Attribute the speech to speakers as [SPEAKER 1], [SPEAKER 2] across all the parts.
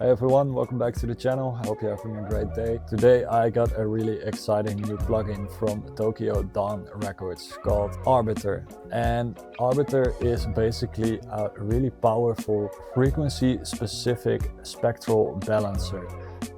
[SPEAKER 1] Hey everyone, welcome back to the channel. I hope you're having a great day. Today I got a really exciting new plugin from TDR Records called Arbiter. And Arbiter is basically a really powerful frequency specific spectral balancer.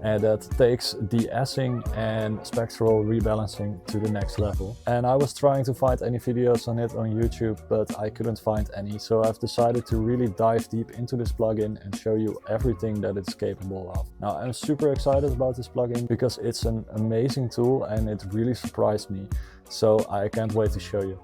[SPEAKER 1] And that takes de-essing and spectral rebalancing to the next level. And I was trying to find any videos on it on YouTube, but I couldn't find any. So I've decided to really dive deep into this plugin and show you everything that it's capable of. Now, I'm super excited about this plugin because it's an amazing tool and it really surprised me. So I can't wait to show you.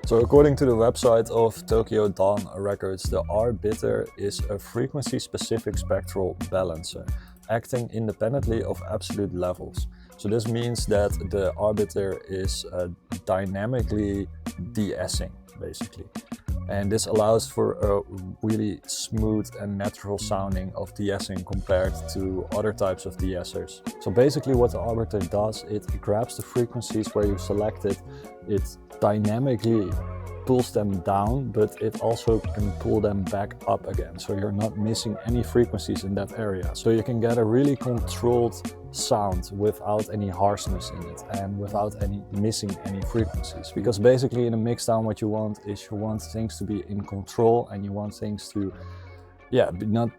[SPEAKER 1] So according to the website of TDR Records, the Arbiter is a frequency-specific spectral balancer, acting independently of absolute levels. So this means that the Arbiter is dynamically de-essing, basically. And this allows for a really smooth and natural sounding of de-essing compared to other types of de-essers. So basically what the Arbiter does, it grabs the frequencies where you select it, it dynamically pulls them down, but it also can pull them back up again. So you're not missing any frequencies in that area. So you can get a really controlled sound without any harshness in it and without missing any frequencies. Because basically in a mixdown what you want is you want things to be in control and you want things to not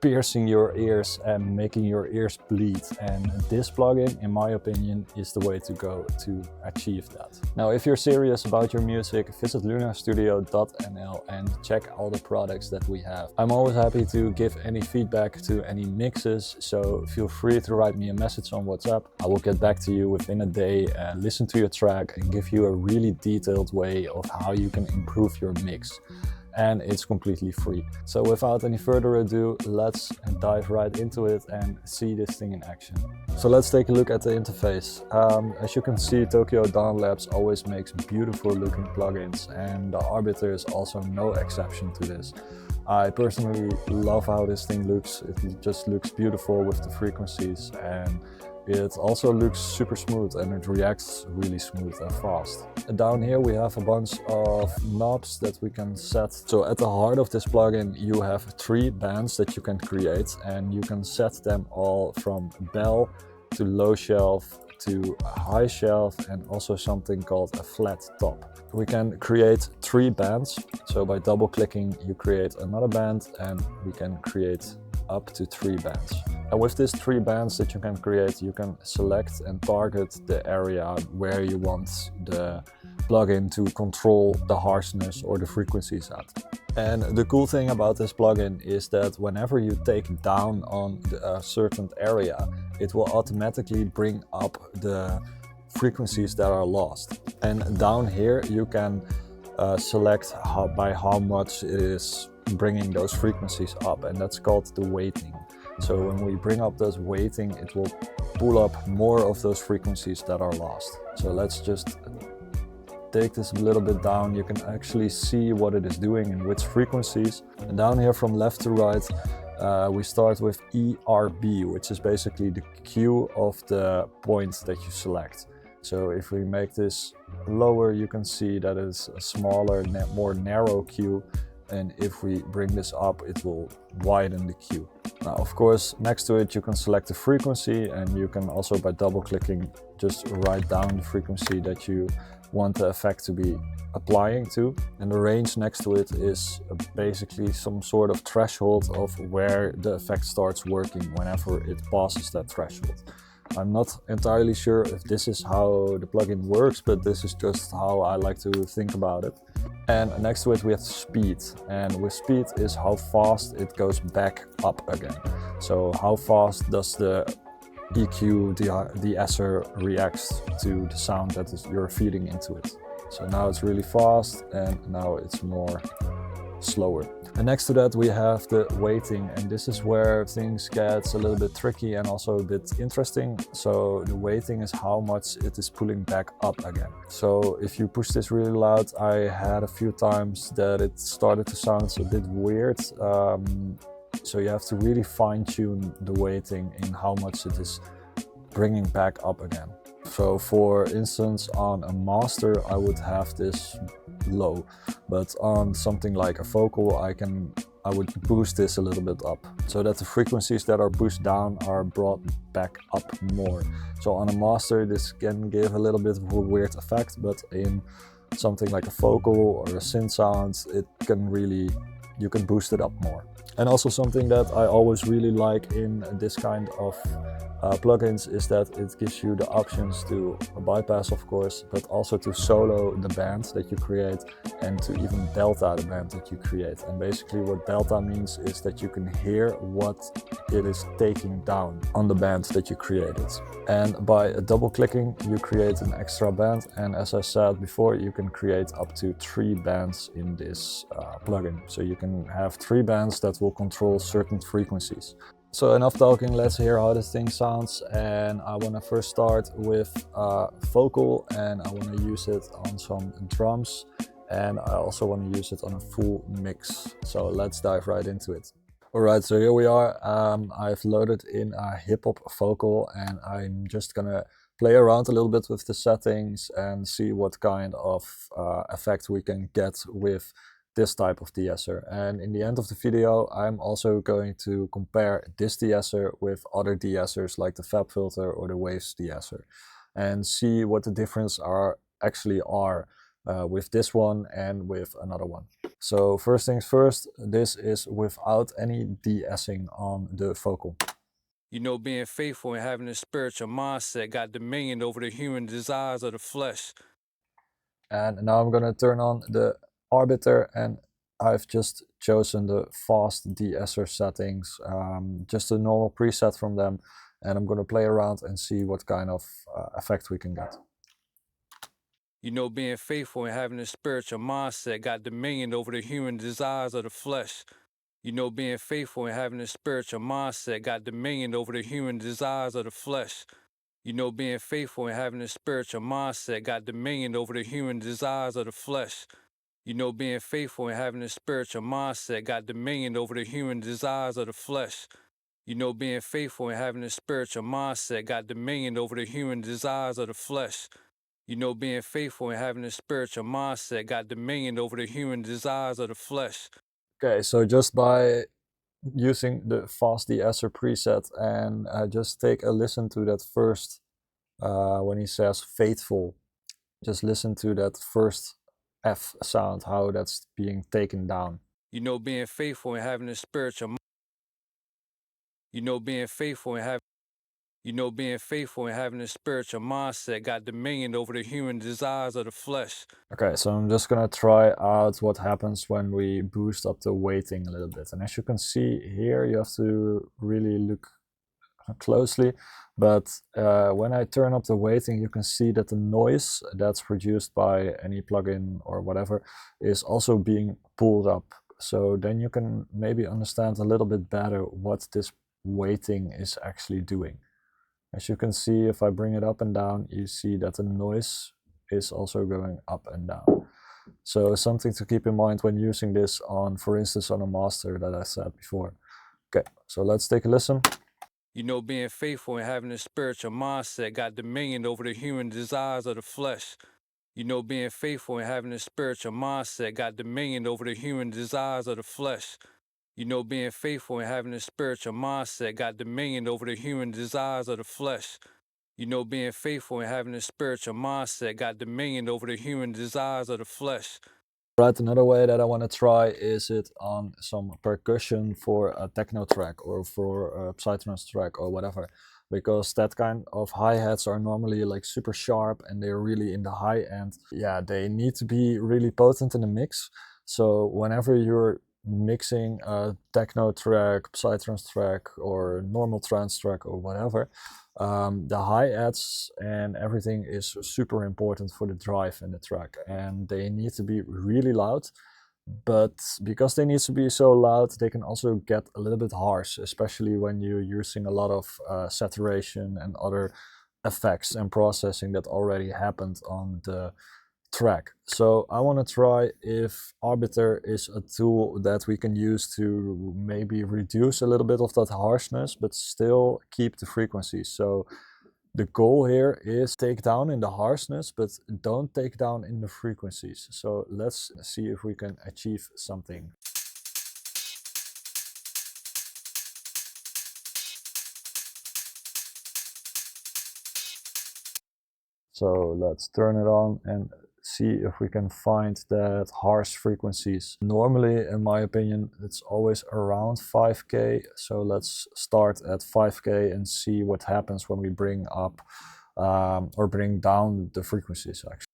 [SPEAKER 1] piercing your ears and making your ears bleed, and this plugin, in my opinion, is the way to go to achieve that. Now, if you're serious about your music, visit lunarstudio.nl and check all the products that we have. I'm always happy to give any feedback to any mixes, so feel free to write me a message on WhatsApp. I will get back to you within a day and listen to your track and give you a really detailed way of how you can improve your mix. And it's completely free. So without any further ado, let's dive right into it and see this thing in action. So let's take a look at the interface. As you can see, TDR Labs always makes beautiful looking plugins, and the Arbiter is also no exception to this. I personally love how this thing looks. It just looks beautiful with the frequencies, and it also looks super smooth and it reacts really smooth and fast. And down here we have a bunch of knobs that we can set. So at the heart of this plugin you have 3 bands that you can create, and you can set them all from bell to low shelf to a high shelf, and also something called a flat top. We can create 3 bands. So by double clicking you create another band, and we can create up to 3 bands. And with these 3 bands that you can create, you can select and target the area where you want the plugin to control the harshness or the frequencies at. And the cool thing about this plugin is that whenever you take down on a certain area, it will automatically bring up the frequencies that are lost. And down here you can select by how much it is bringing those frequencies up, and that's called the weighting. So when we bring up those weighting, it will pull up more of those frequencies that are lost. So let's just take this a little bit down. You can actually see what it is doing and which frequencies. And down here from left to right, we start with ERB, which is basically the Q of the point that you select. So if we make this lower, you can see that it's a smaller, more narrow Q. And if we bring this up, it will widen the Q. Now, of course, next to it, you can select the frequency, and you can also, by double clicking, just write down the frequency that you want the effect to be applying to. And the range next to it is basically some sort of threshold of where the effect starts working whenever it passes that threshold. I'm not entirely sure if this is how the plugin works, but this is just how I like to think about it. And next to it we have speed, and with speed is how fast it goes back up again. So how fast does the EQ, de-esser reacts to the sound that you're feeding into it. So now it's really fast, and now it's more slower. And next to that we have the weighting, and this is where things get a little bit tricky and also a bit interesting. So the weighting is how much it is pulling back up again. So if you push this really loud, I had a few times that it started to sound a bit weird. So you have to really fine-tune the weighting in how much it is bringing back up again. So for instance, on a master I would have this low, but on something like a vocal I would boost this a little bit up, so that the frequencies that are pushed down are brought back up more. So on a master this can give a little bit of a weird effect, but in something like a vocal or a synth sound, it can really, you can boost it up more. And also something that I always really like in this kind of plugins is that it gives you the options to bypass, of course, but also to solo the band that you create and to even delta the band that you create. And basically what delta means is that you can hear what it is taking down on the band that you created. And by double clicking you create an extra band, and as I said before, you can create up to 3 bands in this plugin. So you can have 3 bands that will control certain frequencies. So enough talking, let's hear how this thing sounds. And I want to first start with vocal, and I want to use it on some drums, and I also want to use it on a full mix. So let's dive right into it. Alright, so here we are. I've loaded in a Hiphop Vocal, and I'm just gonna play around a little bit with the settings and see what kind of effect we can get with this type of de-esser. And in the end of the video I'm also going to compare this de-esser with other de-essers like the FabFilter or the Waves de-esser, and see what the difference actually are with this one and with another one. So first things first, this is without any de-essing on the vocal.
[SPEAKER 2] You know, being faithful and having a spiritual mindset got dominion over the human desires of the flesh.
[SPEAKER 1] And now I'm gonna turn on the Arbiter, and I've just chosen the fast de-esser settings, just a normal preset from them, and I'm gonna play around and see what kind of effect we can get.
[SPEAKER 2] You know, being faithful and having a spiritual mindset got dominion over the human desires of the flesh. You know, being faithful and having a spiritual mindset got dominion over the human desires of the flesh. You know, being faithful and having a spiritual mindset got dominion over the human desires of the flesh. You know, being faithful and having a spiritual mindset got dominion over the human desires of the flesh. You know, being faithful and having a spiritual mindset got dominion over the human desires of the flesh. You know, being faithful and having a spiritual mindset got dominion over the human desires of the flesh.
[SPEAKER 1] Okay, so just by using the fast de-esser preset and just take a listen to that first, when he says faithful, just listen to that first F sound, how that's being taken down.
[SPEAKER 2] You know, being faithful and having a spiritual. You know, being faithful and having. You know, being faithful and having a spiritual mindset got dominion over the human desires of the flesh.
[SPEAKER 1] Okay, so I'm just gonna try out what happens when we boost up the weighting a little bit. And as you can see here, you have to really look closely, but when I turn up the weighting, you can see that the noise that's produced by any plugin or whatever is also being pulled up. So then you can maybe understand a little bit better what this weighting is actually doing. As you can see, if I bring it up and down, you see that the noise is also going up and down. So something to keep in mind when using this on, for instance, on a master that I said before. Okay, so let's take a listen.
[SPEAKER 2] You know, being faithful and having a spiritual mindset got dominion over the human desires of the flesh. You know, being faithful and having a spiritual mindset got dominion over the human desires of the flesh. You know, being faithful and having a spiritual mindset got dominion over the human desires of the flesh. You know, being faithful and having a spiritual mindset got dominion over the human desires of the flesh.
[SPEAKER 1] Right, another way that I want to try is it on some percussion for a techno track or for a psytrance track or whatever, because that kind of hi-hats are normally like super sharp and they're really in the high end. Yeah, they need to be really potent in the mix. So whenever you're mixing a techno track, psytrance track, or normal trance track or whatever, the hi-hats and everything is super important for the drive in the track, and they need to be really loud. But because they need to be so loud, they can also get a little bit harsh, especially when you're using a lot of saturation and other effects and processing that already happened on the track. So I want to try if Arbiter is a tool that we can use to maybe reduce a little bit of that harshness but still keep the frequency. So The goal here is take down in the harshness, but don't take down in the frequencies. So let's see if we can achieve something. So let's turn it on and see if we can find that harsh frequencies. Normally, in my opinion, it's always around 5K. So let's start at 5K and see what happens when we bring up or bring down the frequencies actually.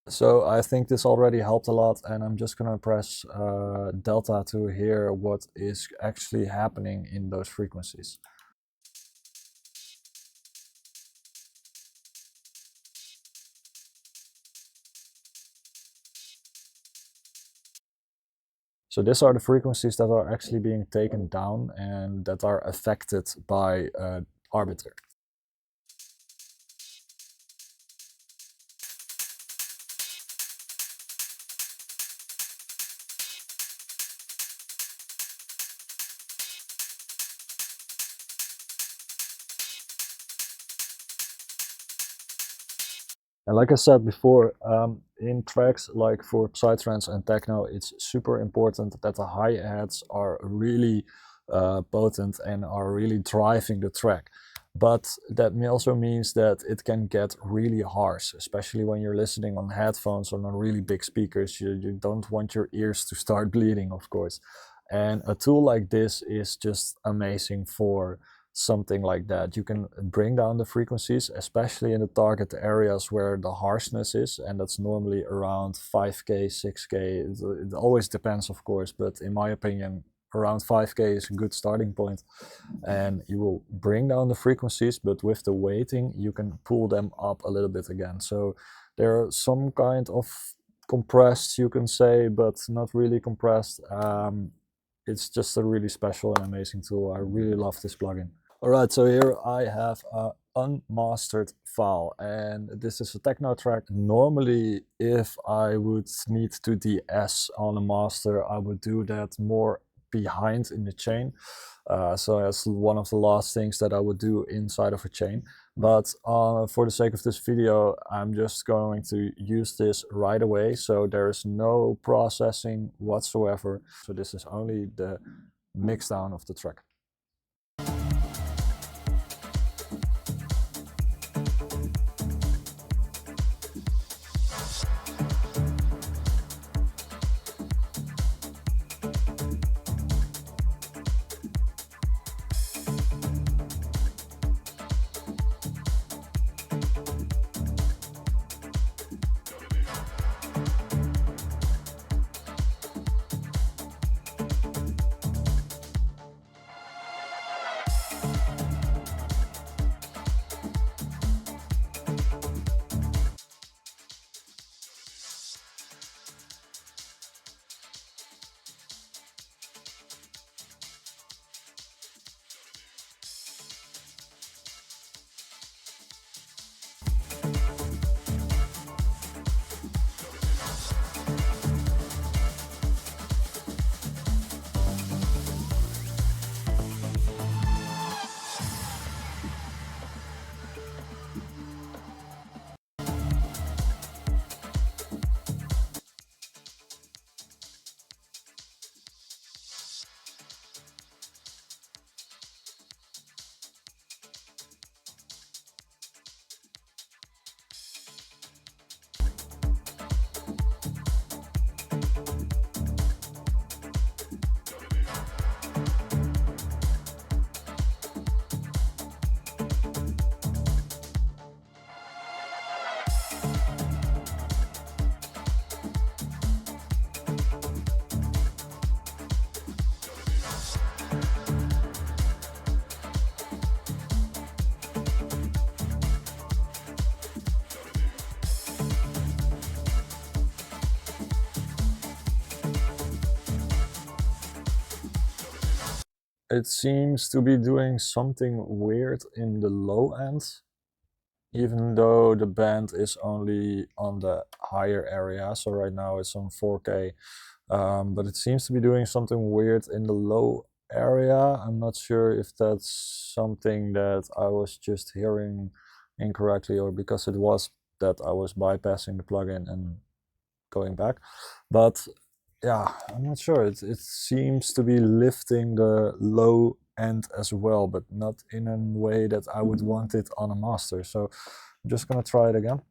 [SPEAKER 1] So I think this already helped a lot, and I'm just gonna press delta to hear what is actually happening in those frequencies. So these are the frequencies that are actually being taken down and that are affected by Arbiter. And like I said before, in tracks like for psytrance and techno, it's super important that the hi-hats are really potent and are really driving the track. But that also means that it can get really harsh, especially when you're listening on headphones or on really big speakers. You don't want your ears to start bleeding, of course. And a tool like this is just amazing for something like that. You can bring down the frequencies, especially in the target areas where the harshness is, and that's normally around 5K, 6K. It always depends, of course, but in my opinion, around 5K is a good starting point. And you will bring down the frequencies, but with the weighting, you can pull them up a little bit again. So they're some kind of compressed, you can say, but not really compressed. It's just a really special and amazing tool. I really love this plugin. Alright, so here I have a unmastered file, and this is a techno track. Normally, if I would need to de-ess on a master, I would do that more behind in the chain. So that's one of the last things that I would do inside of a chain. But for the sake of this video, I'm just going to use this right away. So there's no processing whatsoever. So this is only the mix down of the track. It seems to be doing something weird in the low end, even though the band is only on the higher area. So right now it's on 4K, but it seems to be doing something weird in the low area. I'm not sure if that's something that I was just hearing incorrectly, or because it was that I was bypassing the plugin and going back. But yeah, I'm not sure. It seems to be lifting the low end as well, but not in a way that I would want it on a master. So I'm just gonna try it again.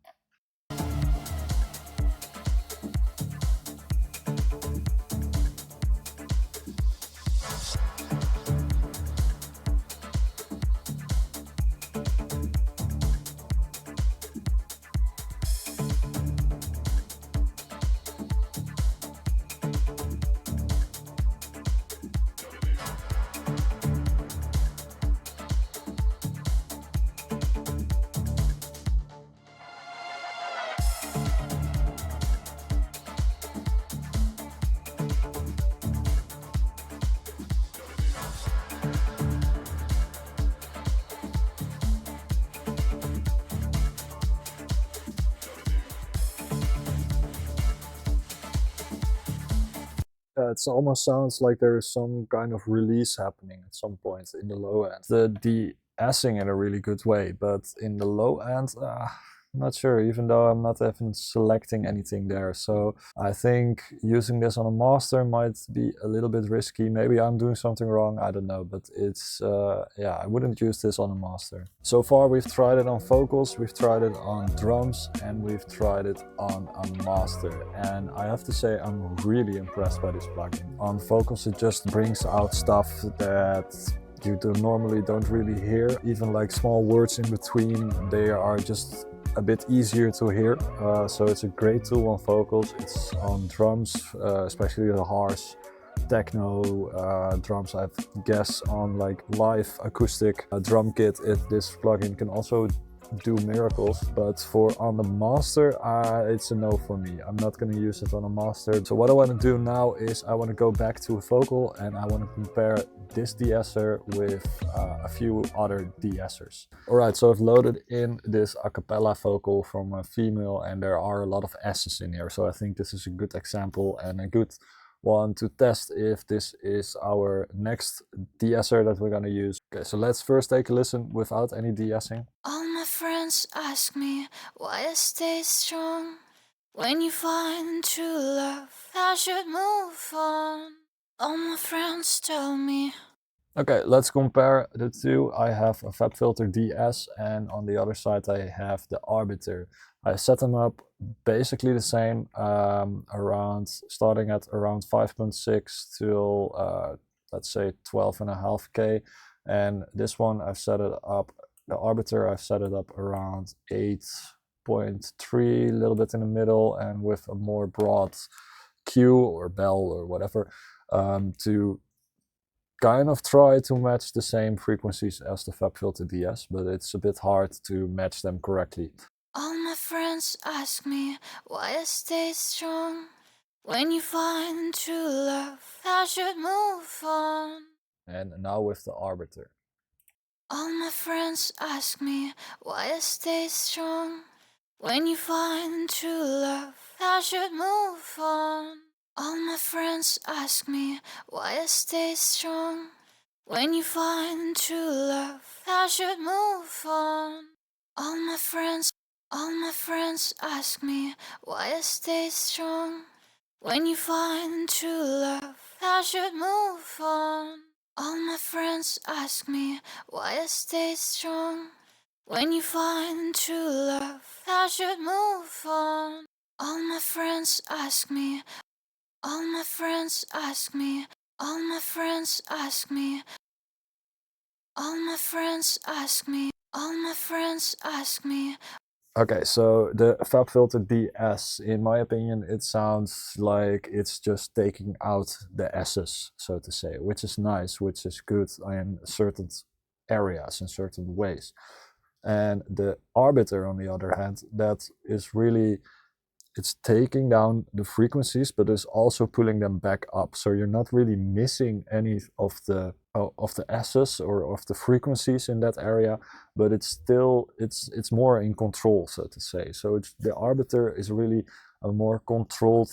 [SPEAKER 1] It almost sounds like there is some kind of release happening at some point in the low end. The de-essing in a really good way, but in the low end, I'm not sure, even though I'm not even selecting anything there. So I think using this on a master might be a little bit risky. Maybe I'm doing something wrong, I don't know, but it's, yeah, I wouldn't use this on a master. So far we've tried it on vocals, we've tried it on drums, and we've tried it on a master. And I have to say I'm really impressed by this plugin. On vocals it just brings out stuff that you normally don't really hear. Even like small words in between, they are just a bit easier to hear. So it's a great tool on vocals. It's on drums, especially the harsh techno drums. I guess on like live acoustic drum kit, this plugin can also do miracles, but for on the master, it's a no for me. I'm not going to use it on a master. So what I want to do now is I want to go back to a vocal and I want to compare this de-esser with a few other de-essers. Alright, so I've loaded in this a cappella vocal from a female and there are a lot of S's in here. So I think this is a good example and a good one to test if this is our next de-esser that we're gonna use. Okay, so let's first take a listen without any de-essing.
[SPEAKER 3] All my friends ask me why I stay strong. When you find true love, I should move on. All my friends tell me.
[SPEAKER 1] Okay, let's compare the two. I have a FabFilter DS and on the other side I have the Arbiter. I set them up basically the same, starting at around 5.6 till let's say 12.5K. And this one I've set it up, the Arbiter, I've set it up around 8.3, a little bit in the middle and with a more broad Q or bell or whatever, to kind of try to match the same frequencies as the FabFilter DS, but it's a bit hard to match them correctly.
[SPEAKER 3] All my friends ask me why I stay strong. When you find true love, I should move on.
[SPEAKER 1] And now with the Arbiter.
[SPEAKER 3] All my friends ask me why I stay strong. When you find true love, I should move on. All my friends ask me why I stay strong. When you find true love, I should move on. All my friends ask me why I stay strong. When you find true love, I should move on. All my friends ask me why I stay strong. When you find true love, I should move on. All my friends ask me. All my friends ask me. All my friends ask me. All my friends ask me. All my friends ask me.
[SPEAKER 1] Okay, so the FabFilter DS, in my opinion, it sounds like it's just taking out the S's, so to say, which is nice, which is good in certain areas, in certain ways. And the Arbiter, on the other hand, that is really, it's taking down the frequencies, but it's also pulling them back up. So you're not really missing any of the S's or of the frequencies in that area, but it's still, it's more in control, so to say. So the Arbiter is really a more controlled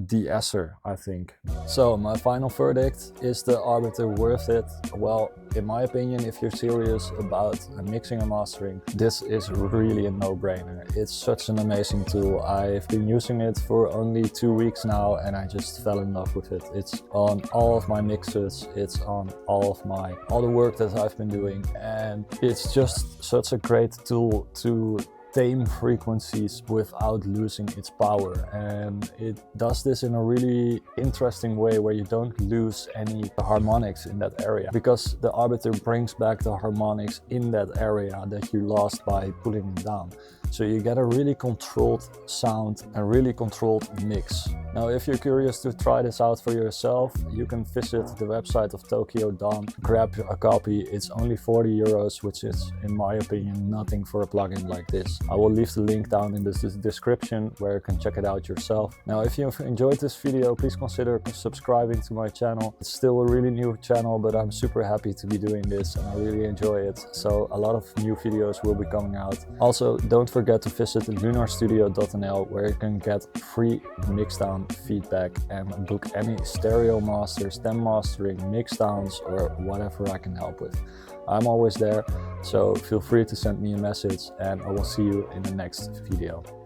[SPEAKER 1] DeEsser, I think. So my final verdict, is the Arbiter worth it? Well, in my opinion, if you're serious about mixing and mastering, this is really a no-brainer. It's such an amazing tool. I've been using it for only 2 weeks now and I just fell in love with it. It's on all of my mixes, it's on all the work that I've been doing, and it's just such a great tool to tame frequencies without losing its power, and it does this in a really interesting way where you don't lose any harmonics in that area, because the Arbiter brings back the harmonics in that area that you lost by pulling them down. So you get a really controlled sound and really controlled mix. Now, if you're curious to try this out for yourself, you can visit the website of Tokyo Dawn, grab a copy. It's only 40 euros, which is, in my opinion, nothing for a plugin like this. I will leave the link down in the description where you can check it out yourself. Now, if you've enjoyed this video, please consider subscribing to my channel. It's still a really new channel, but I'm super happy to be doing this and I really enjoy it. So a lot of new videos will be coming out. Also, don't forget to visit lunarstudio.nl where you can get free mixdown feedback and book any stereo masters, stem mastering, mixdowns, or whatever I can help with. I'm always there, so feel free to send me a message and I will see you in the next video.